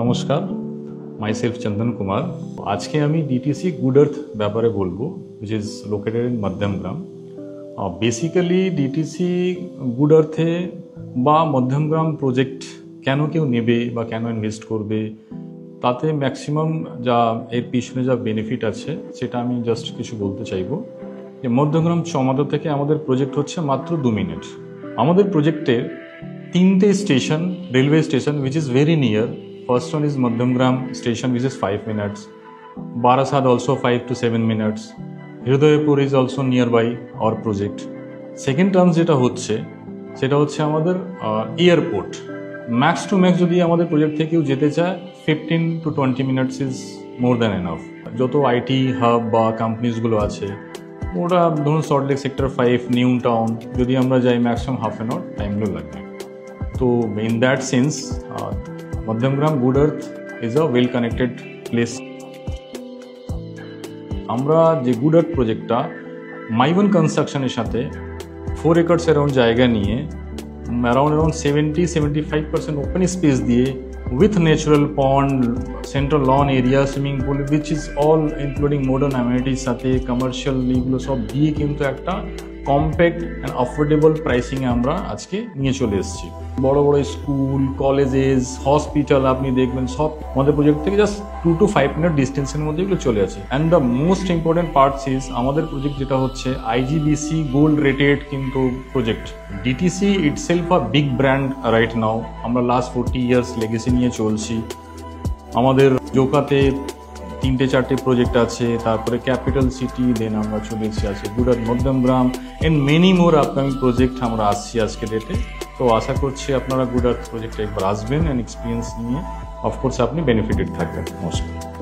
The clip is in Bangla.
নমস্কার, মাইসেলফ চন্দন কুমার। আজকে আমি ডিটিসি গুড আর্থ ব্যাপারে বলবো, which is located in Madhyamgram. Basically DTC good আর্থে বা মধ্যমগ্রাম প্রজেক্ট কেন কেউ নেবে বা কেন ইনভেস্ট করবে, তাতে ম্যাক্সিমাম যা এর পিছনে যা বেনিফিট আছে সেটা আমি জাস্ট কিছু বলতে চাইবো। যে মধ্যমগ্রাম চমাদা থেকে আমাদের প্রজেক্ট হচ্ছে মাত্র 2 মিনিট। আমাদের প্রজেক্টের 3টে station, railway station which is very near. First one is Madhyamgram station which is 5 minutes. Barasat also 5 to 7 minutes. Hridaypur is also nearby our project. Second term যেটা হচ্ছে সেটা হচ্ছে আমাদের এয়ারপোর্ট। ম্যাক্স টু ম্যাক্স যদি আমাদের প্রজেক্ট থেকে কেউ যেতে চায় 15 to 20 minutes is more than enough. যত আইটি হাব বা কোম্পানিজগুলো আছে ওরা ধরুন সল্টলেক সেক্টর 5, নিউ টাউন যদি আমরা যাই ম্যাক্সিমাম হাফ অ্যান আওয়ার টাইমগুলো লাগবে। তো in that sense Madhyamgram good earth is a well connected place. আমরা যে গুড আর্থ প্রজেক্টটা মাইওয়ান কনস্ট্রাকশনের সাথে 4 একর্স অ্যারাউন্ড জায়গা নিয়ে অ্যারাউন্ড 70-75% ওপেন স্পেস দিয়ে with natural pond, central lawn area, swimming pool, which is all including modern amenities সাথে কমার্শিয়াল এগুলো সব দিয়ে কিন্তু একটা কম্প্যাক্ট অ্যান্ড অ্যাফোর্ডেবল প্রাইসিংয়ে আমরা আজকে নিয়ে চলে এসেছি। বড় বড় স্কুল, কলেজেস, হসপিটাল আপনি দেখবেন সব আমাদের প্রজেক্ট থেকে জাস্ট 2 to 5 মিনিট ডিস্টেন্সের মধ্যে এগুলো চলে আছে। And the most important parts is আমাদের প্রজেক্ট যেটা হচ্ছে IGBC গোল্ড রেটেড কিন্তু project. DTC itself a big brand right now. আমরা লাস্ট 40 ইয়ার্স লেগেসি নিয়ে চলছি। আমাদের জোকাতে 3-4টে প্রজেক্ট আছে, তারপরে ক্যাপিটাল সিটি, দেন আমরা চলে এসেছি আছে good earth Madhyamgram and many more upcoming project আমরা আসছি আজকে ডেটে। তো আশা করছি আপনারা গুড আর্থ প্রজেক্টে একবার আসবেন অ্যান্ড এক্সপিরিয়েন্স নিয়ে অফকোর্স আপনি বেনিফিটেড থাকবেন। নমস্কার।